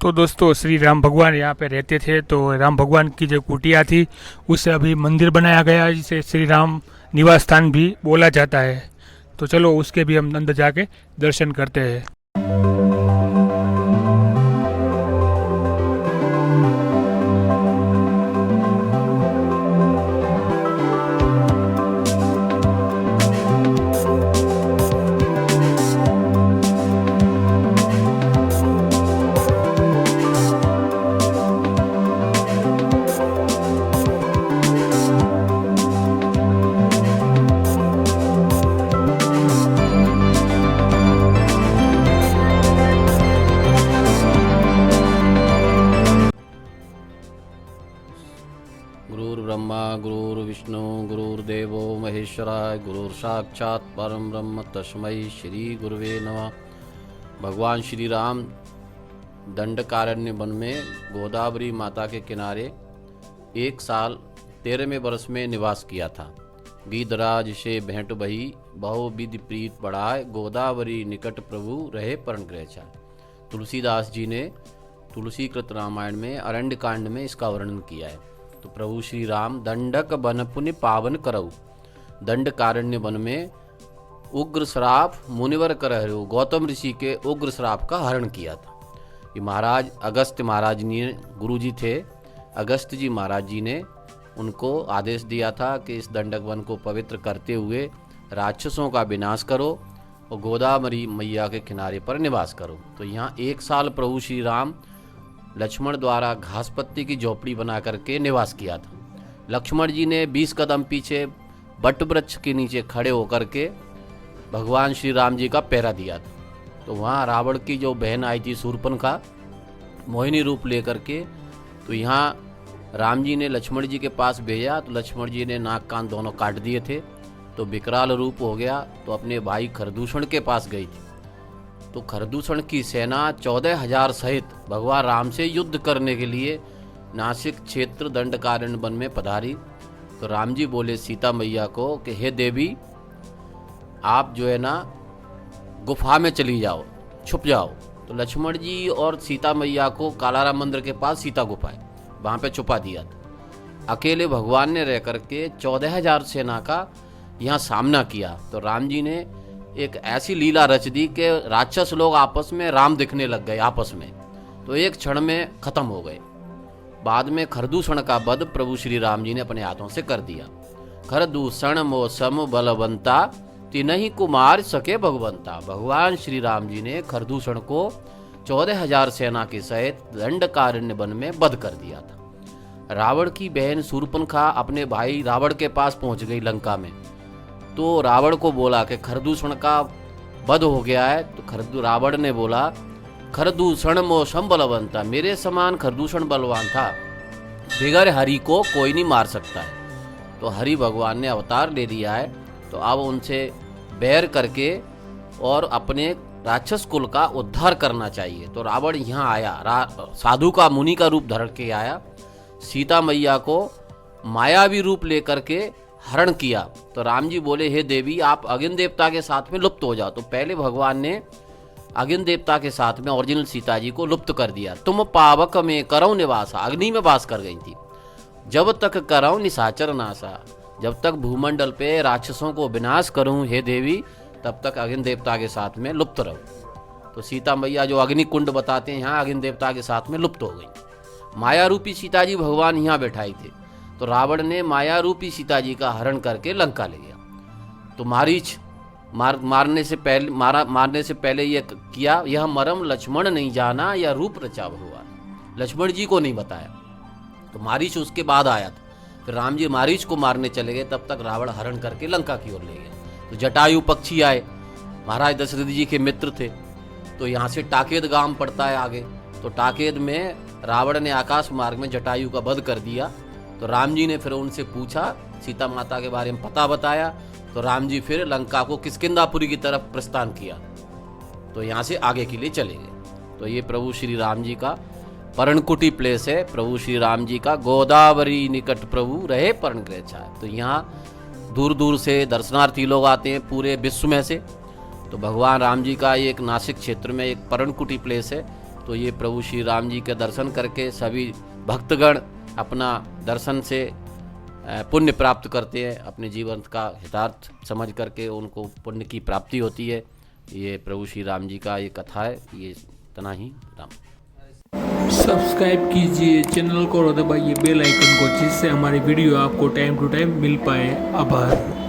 तो दोस्तों श्री राम भगवान यहाँ पे रहते थे, तो राम भगवान की जो कुटिया थी उससे अभी मंदिर बनाया गया है, जिसे श्री राम निवास स्थान भी बोला जाता है। तो चलो उसके भी हम अंदर जाके दर्शन करते हैं। गुरुर्ब्रह्मा गुरुर्विष्णु गुरुर्देवो महेश्वराय गुरुर्साक्षात् परम ब्रह्म तस्मै श्री गुरुवे नमः। भगवान श्री राम दंडकारण्य वन में गोदावरी माता के किनारे 1 साल 13वें वर्ष में निवास किया था। गीधराज से भेंट बही बहु विधि प्रीत बढ़ाए, गोदावरी निकट प्रभु रहे परण ग्रह छाए। तुलसीदास जी ने तुलसी कृत रामायण में अरण्य कांड में इसका वर्णन किया है। तो प्रभु श्री राम दंडक बन पुण्य पावन करऊ, दंड कारण्य वन में उग्र श्राप मुनिवर करहु, गौतम ऋषि के उग्र श्राप का हरण किया था। ये महाराज अगस्त्य महाराज ने गुरु जी थे, अगस्त्य जी महाराज जी ने उनको आदेश दिया था कि इस दंडक वन को पवित्र करते हुए राक्षसों का विनाश करो और गोदावरी मैया के किनारे पर निवास करो। तो यहाँ 1 साल प्रभु श्री राम लक्ष्मण द्वारा घास पत्ती की झोपड़ी बना करके निवास किया था। लक्ष्मण जी ने 20 कदम पीछे बट वृक्ष के नीचे खड़े होकर के भगवान श्री राम जी का पहरा दिया था। तो वहाँ रावण की जो बहन आई थी शूर्पणखा, मोहिनी रूप लेकर के, तो यहाँ राम जी ने लक्ष्मण जी के पास भेजा। तो लक्ष्मण जी ने नाक कान दोनों काट दिए थे, तो विकराल रूप हो गया। तो अपने भाई खरदूषण के पास गई थी। तो खरदूषण की सेना 14,000 सहित भगवान राम से युद्ध करने के लिए नासिक क्षेत्र दंडकारण्य वन में पधारी। तो राम जी बोले सीता मैया को कि हे देवी, आप जो है ना गुफा में चली जाओ, छुप जाओ। तो लक्ष्मण जी और सीता मैया को कालाराम मंदिर के पास सीता गुफा है, वहाँ पे छुपा दिया था। अकेले भगवान ने रह करके 14,000 सेना का यहाँ सामना किया। तो राम जी ने एक ऐसी लीला रच दी कि राक्षस लोग आपस में राम दिखने लग गए आपस में, तो एक क्षण में खत्म हो गए। बाद में खरदूषण का वध प्रभु श्री राम जी ने अपने हाथों से कर दिया। खरदूषण मो सम बलवंता, तिनहि कुमार सके भगवंता। भगवान श्री राम जी ने खरदूषण को 14,000 सेना के सहित दंडकारण्य वन में वध कर दिया था। रावण की बहन शूर्पणखा अपने भाई रावण के पास पहुंच गई लंका में। तो रावण को बोला कि खरदूषण का वध हो गया है। तो रावण ने बोला खरदूषण मोसम बलवंता, मेरे समान खरदूषण बलवान था, बिगर हरि को कोई नहीं मार सकता है। तो हरि भगवान ने अवतार ले लिया है, तो अब उनसे बैर करके और अपने राक्षस कुल का उद्धार करना चाहिए। तो रावण यहाँ आया, साधु का मुनि का रूप धर के आया, सीता मैया को मायावी रूप लेकर के हरण किया। तो राम जी बोले हे देवी, आप अग्नि देवता के साथ में लुप्त हो जाओ। तो पहले भगवान ने अग्नि देवता के साथ में ओरिजिनल सीता जी को लुप्त कर दिया। तुम पावक में करौ निवासा, अग्नि में वास कर गई थी। जब तक करौ निशाचर नासा, जब तक भूमंडल पे राक्षसों को विनाश करूं हे देवी, तब तक अग्नि देवता के साथ में लुप्त रहो। तो सीता मैया जो अग्नि कुंड बताते हैं, यहाँ अग्नि देवता के साथ में लुप्त हो गई। माया रूपी सीता जी भगवान यहाँ बैठाई थे। तो रावण ने माया रूपी सीता जी का हरण करके लंका ले गया। तो मारीच मारने से पहले यह किया, यह मरम लक्ष्मण नहीं जाना, या रूप रचा भगवान, लक्ष्मण जी को नहीं बताया। तो मारीच उसके बाद आया था। फिर राम जी मारीच को मारने चले गए, तब तक रावण हरण करके लंका की ओर ले गए। तो जटायु पक्षी आए, महाराज दशरथ जी के मित्र थे। तो यहाँ से टाकेद गांव पड़ता है आगे। तो टाकेद में रावण ने आकाश मार्ग में जटायु का वध कर दिया। तो राम जी ने फिर उनसे पूछा, सीता माता के बारे में पता बताया। तो राम जी फिर लंका को किष्किंधापुरी की तरफ प्रस्थान किया। तो यहाँ से आगे के लिए चले गए। तो ये प्रभु श्री राम जी का पर्णकुटी प्लेस है। प्रभु श्री राम जी का गोदावरी निकट प्रभु रहे पर्ण ग्रह छाए। तो यहाँ दूर दूर से दर्शनार्थी लोग आते हैं पूरे विश्व में से। तो भगवान राम जी का एक नासिक क्षेत्र में एक पर्णकुटी प्लेस है। तो ये प्रभु श्री राम जी के दर्शन करके सभी भक्तगण अपना दर्शन से पुण्य प्राप्त करते हैं, अपने जीवन का हितार्थ समझ करके उनको पुण्य की प्राप्ति होती है। ये प्रभु श्री राम जी का ये कथा है। ये इतना ही। राम। सब्सक्राइब कीजिए चैनल को और दबाइए बेल आइकन को, जिससे हमारी वीडियो आपको टाइम टू टाइम मिल पाए। आभार।